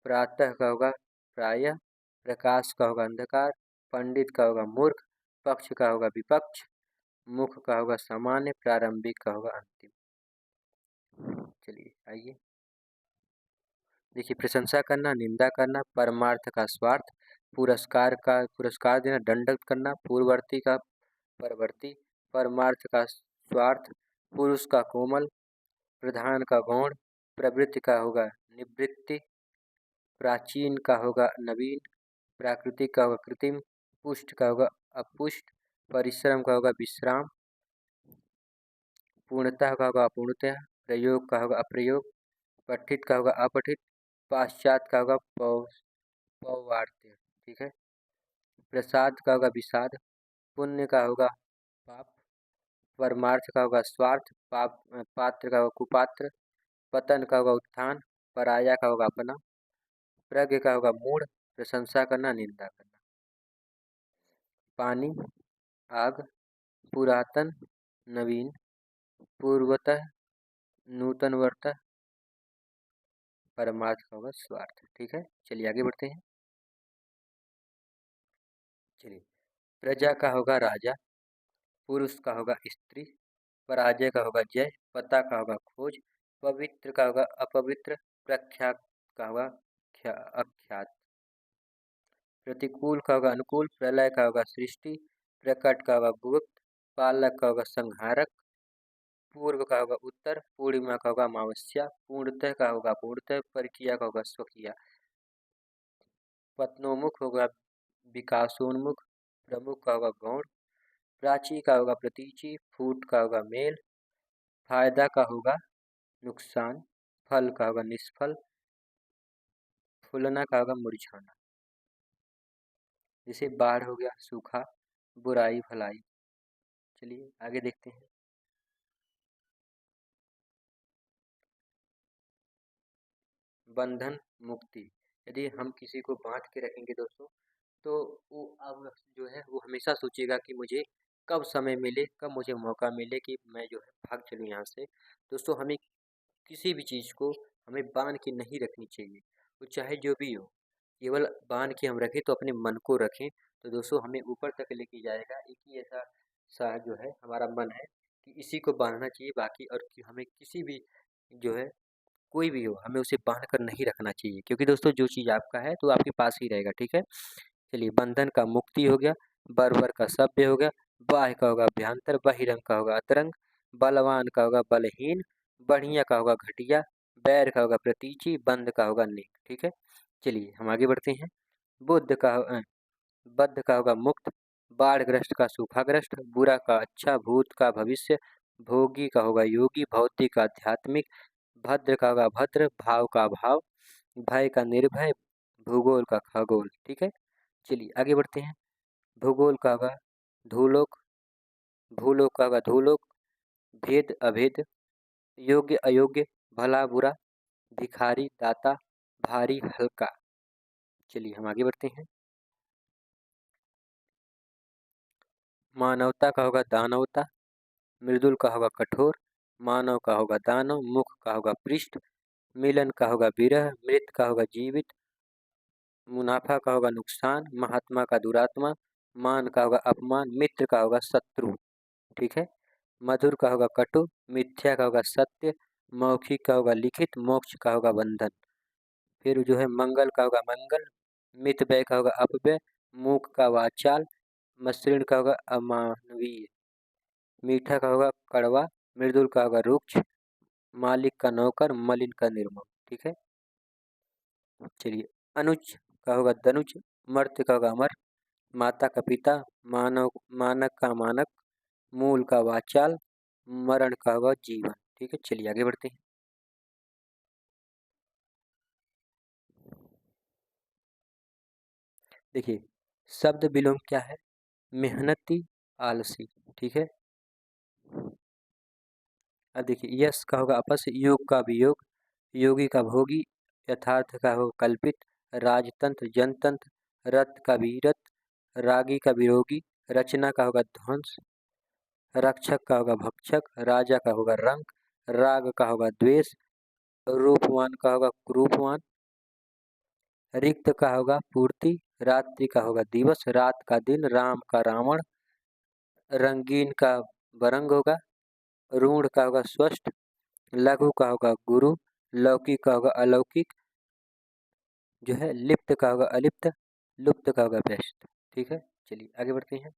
प्रातः का होगा प्रायः, प्रकाश का होगा अंधकार, पंडित का होगा मूर्ख, पक्ष का होगा विपक्ष, मुख का होगा सामान्य, प्रारंभिक का होगा अंतिम। चलिए आइए। देखिए, प्रशंसा करना, निंदा करना, परमार्थ का स्वार्थ, पुरस्कार देना, दंडक करना, पूर्ववर्ती का परवर्ती, परमार्थ का स्वार्थ, पुरुष का कोमल, प्रधान का गौण, प्रवृत्ति का होगा निवृत्ति, प्राचीन का होगा नवीन, प्राकृतिक का होगा कृत्रिम, पुष्ट का होगा अपुष्ट, परिश्रम का होगा विश्राम, पूर्णतः का होगा अपूर्णतः, प्रयोग का होगा अप्रयोग, पठित का होगा अपठित, पाश्चात का होगा पौवार्त्य। ठीक है। प्रसाद का होगा विषाद, पुण्य का होगा पाप, परमार्थ का होगा स्वार्थ, पात्र का होगा कुपात्र, पतन का होगा उत्थान, पराया का होगा अपना, प्रज्ञ का होगा मूढ़, प्रशंसा करना निंदा करना। पानी, आग, पुरातन, नवीन, पूर्वतः, नूतनवर्तः, परमार्थ का होगा स्वार्थ। ठीक है। चलिए आगे बढ़ते हैं। चलिए, प्रजा का होगा राजा, पुरुष का होगा स्त्री, पराजय का होगा जय, पता का होगा खोज, पवित्र का होगा अपवित्र, प्रख्यात का होगा अख्यात, प्रतिकूल का होगा अनुकूल, प्रलय का होगा सृष्टि, प्रकट का होगा गुप्त, पालक का होगा संहारक, पूर्व का होगा उत्तर, पूर्णिमा का होगा अमावस्या, पूर्णतः का होगा पूर्णतः, परकिया का होगा स्वकिया, पत्नोन्मुख होगा विकासोन्मुख, प्रमुख का होगा गौण, प्राची का होगा प्रतीची, फूट का होगा मेल, फायदा का होगा नुकसान, फल का होगा निष्फल, फूलना का होगा मुरझाना। जैसे बाढ़ हो गया सूखा, बुराई भलाई। चलिए आगे देखते हैं। बंधन मुक्ति, यदि हम किसी को बांध के रखेंगे दोस्तों, तो वो अब जो है वो हमेशा सोचेगा कि मुझे कब समय मिले, कब मुझे मौका मिले कि मैं जो है भाग चलूँ यहाँ से। दोस्तों हमें किसी भी चीज़ को हमें बांध के नहीं रखनी चाहिए, वो चाहे जो भी हो। केवल बांध के हम रखें तो अपने मन को रखें, तो दोस्तों हमें ऊपर तक लेके जाएगा। एक ही ऐसा सा जो है हमारा मन है कि इसी को बांधना चाहिए, बाकी और हमें किसी भी जो है कोई भी हो हमें उसे बांध कर नहीं रखना चाहिए, क्योंकि दोस्तों जो चीज़ आपका है तो आपके पास ही रहेगा। ठीक है, चलिए बंधन का मुक्ति हो गया, बर्बर का सभ्य हो गया, बाह्य का होगा अभ्यंतर, बहिरंग का होगा अतरंग, बलवान का होगा बलहीन, बढ़िया का होगा घटिया, बैर का होगा प्रतीची, बंद का होगा नेक। ठीक है, चलिए हम आगे बढ़ते हैं। बुद्ध का बद्ध का होगा मुक्त, बाढ़ग्रस्त का सूखाग्रस्त, बुरा का अच्छा, भूत का भविष्य, भोगी का होगा योगी, भौतिक का आध्यात्मिक, भद्र का होगा भद्र, भाव का भाव, भय का निर्भय, भूगोल का खगोल। ठीक है, चलिए आगे बढ़ते हैं। भूगोल का होगा धूलोक, भूलोक का होगा धूलोक, भेद अभेद, योग्य अयोग्य, भला बुरा, भिखारी दाता, भारी हल्का। चलिए हम आगे बढ़ते हैं। मानवता का होगा दानवता, मृदुल का होगा कठोर, मानव का होगा दानव, मुख का होगा पृष्ठ, मिलन का होगा विरह, मृत का होगा जीवित, मुनाफा का होगा नुकसान, महात्मा का दुरात्मा, मान का होगा अपमान, मित्र का होगा शत्रु। ठीक है, मधुर का होगा कटु, मिथ्या का होगा सत्य, मौखिक का होगा लिखित, मोक्ष का होगा बंधन। फिर जो है मंगल का होगा मंगल, मित व्यय का होगा अपव्यय, मूक का वाचाल, मसृण का होगा अमानवीय, मीठा का होगा कड़वा, मृदुल का होगा रुक्ष, मालिक का नौकर, मलिन का निर्मम। ठीक है, चलिए अनुज का होगा धनुज, मर्त्य का होगा अमर, माता का पिता, मानव मानक का मानक, मूल का वाचाल, मरण का होगा जीवन। ठीक है, चलिए आगे बढ़ते हैं। देखिए शब्द विलोम क्या है, मेहनती आलसी। ठीक है, अब देखिए यश का होगा अपस, योग का वियोग, योगी का भोगी, यथार्थ का होगा कल्पित, राजतंत्र जनतंत्र, रथ का वीरत, रागी का विरोगी, रचना का होगा ध्वंस, रक्षक का होगा भक्षक, राजा का होगा रंक, राग का होगा द्वेष, रूपवान का होगा कुरूपवान, रिक्त का होगा पूर्ति, रात्रि का होगा दिवस, रात का दिन, राम का रावण, रंगीन का बरंग होगा, रूढ़ का होगा स्वस्थ, लघु का होगा गुरु, लौकिक का होगा अलौकिक, जो है लिप्त का होगा अलिप्त, लुप्त का होगा व्यस्त। ठीक है, चलिए आगे बढ़ते हैं।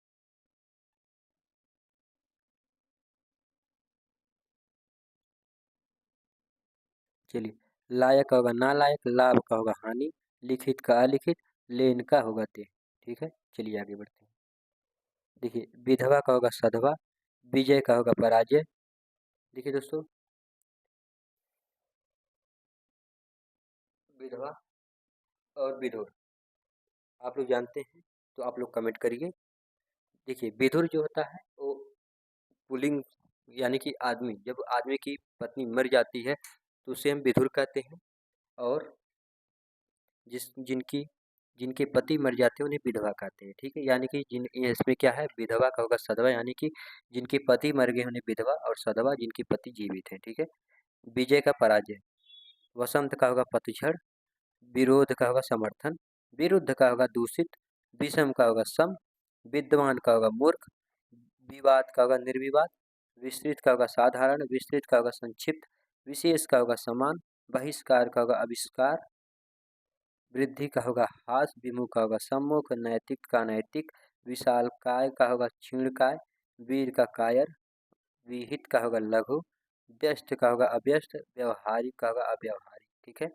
चलिए लायक का होगा नालायक, लाभ का होगा हानि, लिखित का अलिखित, लेन का होगा ते। ठीक है, चलिए आगे बढ़ते हैं। देखिए विधवा का होगा सधवा, विजय का होगा पराजय। देखिए दोस्तों विधवा और विधुर आप लोग जानते हैं, तो आप लोग कमेंट करिए। देखिए विधुर जो होता है वो पुल्लिंग, यानी कि आदमी, जब आदमी की पत्नी मर जाती है तो उसे हम विधुर कहते हैं। और जिनकी जिनके पति मर जाते हैं उन्हें विधवा कहते हैं। ठीक है, यानी कि जिन इसमें क्या है, विधवा का होगा सधवा, यानी कि जिनके पति मर गए उन्हें विधवा, और सधवा जिनके पति जीवित हैं। ठीक है, विजय का पराजय, वसंत का होगा पतझड़, विरोध का होगा समर्थन, विरुद्ध का होगा दूषित, विषम का होगा सम, विद्वान का होगा मूर्ख, विवाद का होगा निर्विवाद, विस्तृत का होगा साधारण, विस्तृत का होगा संक्षिप्त, विशेष का होगा समान, बहिष्कार का होगा आविष्कार, वृद्धि का होगा हास, विमुख का होगा सम्मुख, नैतिक का नैतिक, विशाल काय का होगा क्षीण काय, वीर का कायर, विहित का होगा लघु, व्यस्त का होगा अव्यस्त, व्यवहारिक का होगा अव्यवहारिक। ठीक है,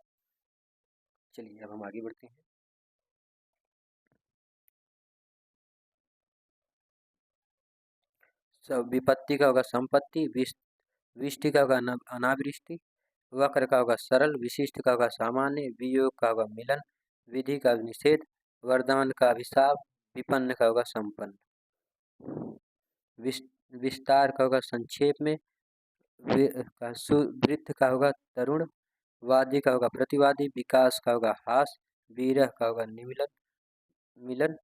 चलिए अब हम आगे बढ़ते हैं। विपत्ति का होगा संपत्ति, विष्टि का होगा अनावृष्टि, वक्र का होगा सरल, विशिष्ट का होगा सामान्य, वियोग का होगा मिलन, विधि का निषेध, वरदान का अभिशाप, विपन्न का होगा संपन्न, विस्तार का होगा संक्षेप में, सुवृत्त का होगा तरुण, वादी का होगा प्रतिवादी, विकास का होगा हास, विरह का होगा निमिलन मिलन,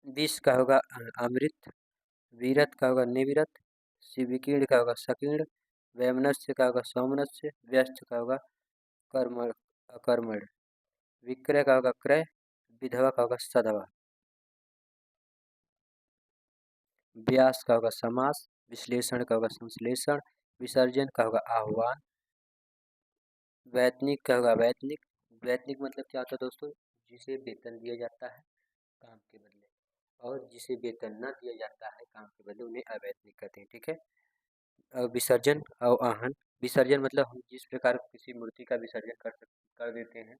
विष का होगा अमृत, वीरत का होगा निविरत, विकीर्ण का होगा सकीर्ण, वैमनस्य का होगा सौमनस्य, व्यस्त का होगा कर्म अकर्मण, विक्रय का होगा क्रय, विधवा का होगा सधवा, व्यास का होगा समास, विश्लेषण का होगा संश्लेषण, विसर्जन का होगा आह्वान, वैतनिक का होगा वैतनिक। वैतनिक मतलब क्या होता है दोस्तों? जिसे वेतन दिया जाता है काम के बदले, और जिसे वेतन न दिया जाता है काम के बदले उन्हें अवैतनिक कहते हैं। ठीक है। विसर्जन और आहन। विसर्जन मतलब हम जिस प्रकार किसी मूर्ति का विसर्जन कर देते हैं,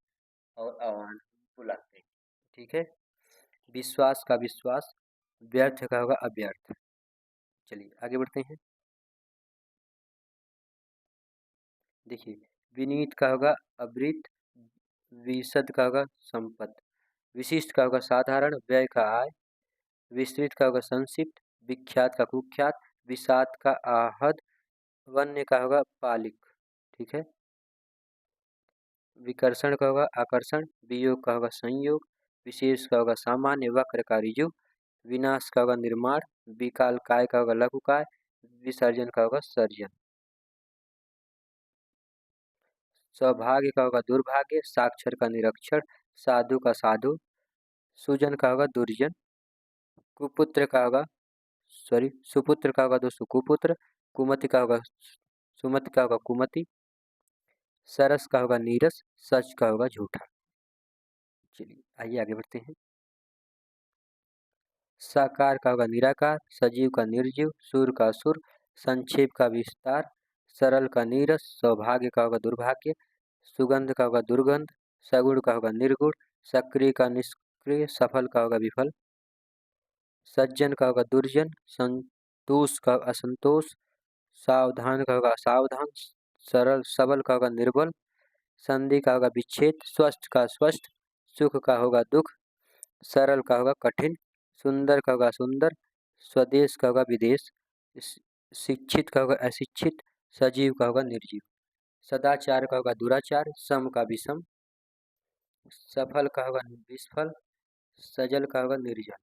और आह्वान बुलाते हैं। ठीक है। विश्वास का विश्वास, व्यर्थ का होगा अव्यर्थ। चलिए आगे बढ़ते हैं। देखिए, विनीत का होगा अवृत, विशद का होगा संपत, विशिष्ट का होगा साधारण, व्यय का आय, विस्तृत का होगा संक्षिप्त, विख्यात का कुख्यात, विषाद का आहद, वन्य का होगा पालिक। ठीक है। विकर्षण का होगा आकर्षण, वियोग का होगा संयोग, विशेष का होगा सामान्य, वक्र का ऋजु, विनाश का होगा निर्माण, विकाल काय का होगा लघुकाय, विसर्जन का होगा सर्जन, सौभाग्य का होगा दुर्भाग्य, साक्षर का निरक्षर, साधु का साधु, सुजन का होगा दुर्जन, कुपुत्र का होगा सुपुत्र का होगा दोस्तों कुपुत्र, कुमति का होगा सुमति का होगा कुमति, सरस का होगा नीरस, सच का होगा झूठा। चलिए आइए आगे बढ़ते हैं। साकार का होगा निराकार, सजीव का निर्जीव, सुर का सुर, संक्षेप का विस्तार, सरल का नीरस, सौभाग्य का होगा दुर्भाग्य, सुगंध का होगा दुर्गंध, सगुण का होगा निर्गुण, सक्रिय का निष्क्रिय, सफल का होगा विफल, सज्जन का होगा दुर्जन, संतोष का असंतोष, सावधान का होगा असावधान, सरल सबल का होगा निर्बल, संधि का होगा विच्छेद, स्वस्थ का स्वस्थ, सुख का होगा दुख, सरल का होगा कठिन, सुंदर का होगा सुंदर, स्वदेश का होगा विदेश, शिक्षित का होगा अशिक्षित, सजीव का होगा निर्जीव, सदाचार का होगा दुराचार, सम का विषम, सफल का होगा विस्फल, सजल का होगा निर्जल,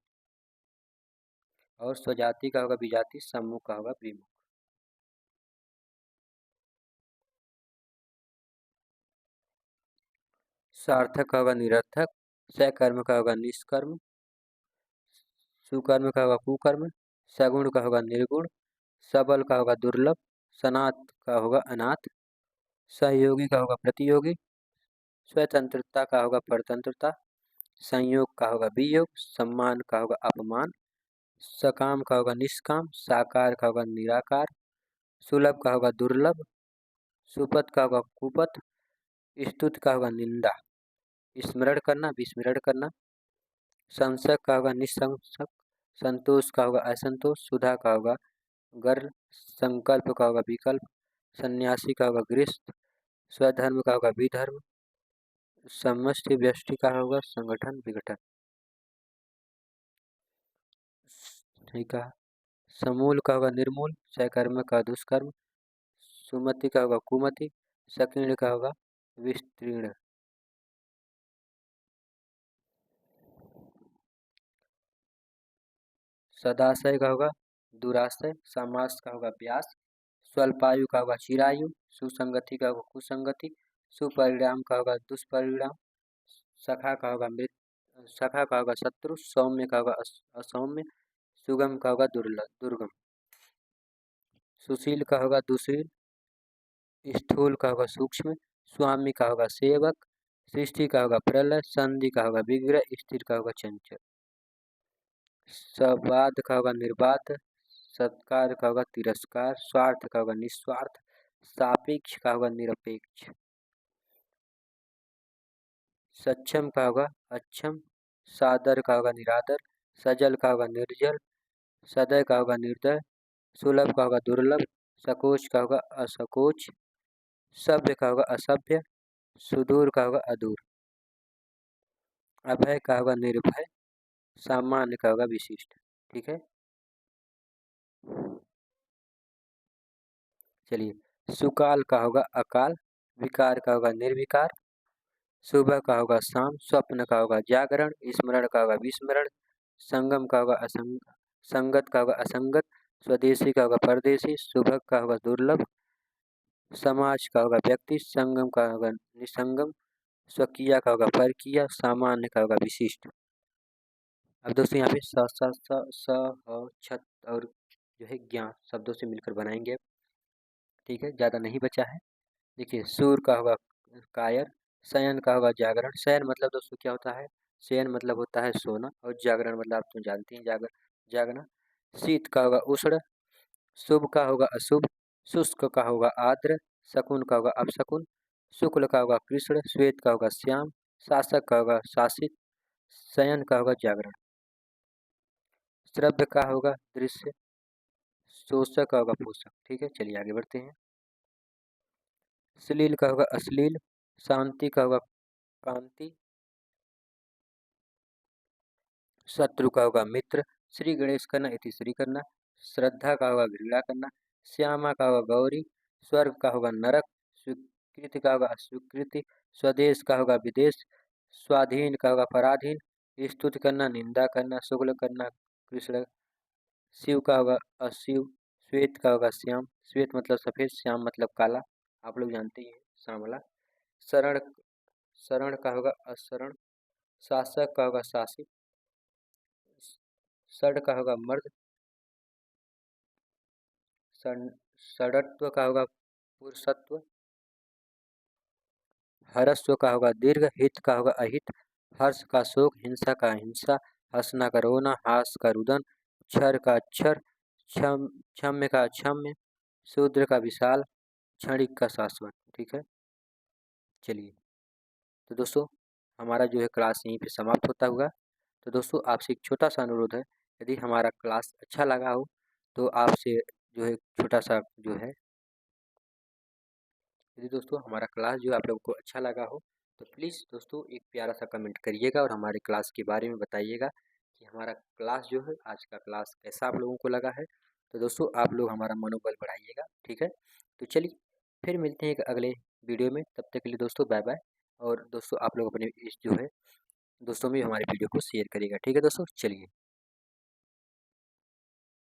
और स्वजाति का होगा विजाति, सम्मुख का होगा विमुख। सार्थक का होगा निरर्थक, सकर्म का होगा निष्कर्म, सुकर्म का होगा कुकर्म, सगुण का होगा निर्गुण, सबल का होगा दुर्लभ, सनात का होगा अनाथ, सहयोगी का होगा प्रतियोगी, स्वतंत्रता का होगा परतंत्रता, संयोग का होगा वियोग, सम्मान का होगा अपमान, सकाम का होगा निष्काम, साकार का होगा निराकार, सुलभ का होगा दुर्लभ, सुपथ का होगा कुपथ, स्तुत का होगा निंदा, स्मरण करना विस्मरण करना, संशय का होगा निशंसक, संतोष का होगा असंतोष, सुधा का होगा गर्ल, संकल्प का होगा विकल्प, सन्यासी का होगा गृहस्थ, स्वधर्म का होगा विधर्म, समष्टि व्यष्टि का होगा संगठन विघटन। ठीक है। समूल का होगा निर्मूल, सकर्म का दुष्कर्म, सुमति का होगा कुमति, सकीर्ण का होगा विस्तीर्ण, सदाशय का होगा दुराशय, समास का होगा व्यास, स्वल्पायु का होगा चिरायु, सुसंगति का होगा कुसंगति, सुपरिणाम का होगा दुष्परिणाम, सखा का होगा सखा का होगा शत्रु, सौम्य का होगा असौम्य, सुगम का होगा दुर्गम, सुशील का होगा दुशील, स्थूल का होगा सूक्ष्म, स्वामी का होगा सेवक, सृष्टि का होगा प्रलय, संधि का होगा विग्रह, स्थिर का होगा चंचल, सवाद का होगा निर्बाध, सत्कार का होगा तिरस्कार, स्वार्थ का होगा निस्वार्थ, सापेक्ष का होगा निरपेक्ष, सक्षम का होगा अक्षम, सादर का होगा निरादर, सजल का होगा निर्जल, सदय का होगा निर्दय, सुलभ का होगा दुर्लभ, सकोच का होगा असकोच, सभ्य का होगा असभ्य, सुदूर का होगा अदूर, अभय का होगा निर्भय, सामान्य का होगा विशिष्ट। ठीक है, चलिए। सुकाल का होगा अकाल, विकार का होगा निर्विकार, सुबह का होगा शाम, स्वप्न का होगा जागरण, स्मरण का होगा विस्मरण, संगम का होगा संगत का होगा असंगत, स्वदेशी का होगा परदेशी, सुभग का होगा दुर्लभ, समाज का होगा व्यक्ति, संगम का होगा निसंगम, स्वकीय का होगा परकीय, सामान्य का होगा विशिष्ट। अब दोस्तों यहाँ पे स स स स ह छत और जो है ज्ञा शब्दों से मिलकर बनाएंगे। ठीक है, ज़्यादा नहीं बचा है। देखिए, सूर का होगा कायर, शयन का होगा जागरण। शयन मतलब दोस्तों क्या होता है? शयन मतलब होता है सोना, और जागरण मतलब आप तो जानते हैं जागना। शीत का होगा उष्ण, शुभ का होगा अशुभ, शुष्क का होगा आर्द्र, शकुन का होगा अपशकुन, शुक्ल का होगा कृष्ण, श्वेत का होगा श्याम, शासक का होगा शासित, शयन का होगा जागरण, श्रव्य का होगा दृश्य, शोषक का होगा पोषक। ठीक है, चलिए आगे बढ़ते हैं। श्लील का होगा अश्लील, शांति का होगा कांति, शत्रु का होगा मित्र, श्री गणेश करना इति श्री करना, श्रद्धा का होगा घृणा करना, श्यामा का होगा गौरी, स्वर्ग का होगा नरक, स्वीकृति का होगा अस्वीकृति, स्वदेश का होगा विदेश, स्वाधीन का होगा पराधीन, स्तुति करना निंदा करना, शुक्ल करना कृष्ण, शिव का होगा अशिव, श्वेत का होगा श्याम, श्वेत मतलब सफेद, श्याम मतलब काला, आप लोग जानते ही हैं सांवला, शरण शरण का होगा अशरण, शासक का होगा शासित, षड का होगा मर्द, षडत्व का होगा पुरुषत्व, हरस्व का होगा दीर्घ, हित का होगा अहित, हर्ष का शोक, हिंसा का हिंसा, हंसना का रोना, हास का रुदन, क्षर का अक्षर, क्षम्य का अक्षम्य, शूद्र का विशाल, क्षणिक का शाश्वत। ठीक है, चलिए। तो दोस्तों हमारा जो है क्लास यहीं पे समाप्त होता हुआ। तो दोस्तों आपसे एक छोटा सा अनुरोध है, यदि हमारा क्लास अच्छा लगा हो तो आपसे जो है छोटा सा जो है, यदि दोस्तों हमारा क्लास जो आप लोगों को अच्छा लगा हो तो प्लीज़ दोस्तों एक प्यारा सा कमेंट करिएगा और हमारे क्लास के बारे में बताइएगा कि हमारा क्लास जो है, आज का क्लास कैसा आप लोगों को लगा है। तो दोस्तों आप लोग हमारा मनोबल बढ़ाइएगा। ठीक है, तो चलिए फिर मिलते हैं एक अगले वीडियो में। तब तक के लिए दोस्तों बाय बाय। और दोस्तों आप लोग अपने इस जो है दोस्तों में हमारे वीडियो को शेयर करिएगा। ठीक है दोस्तों, चलिए।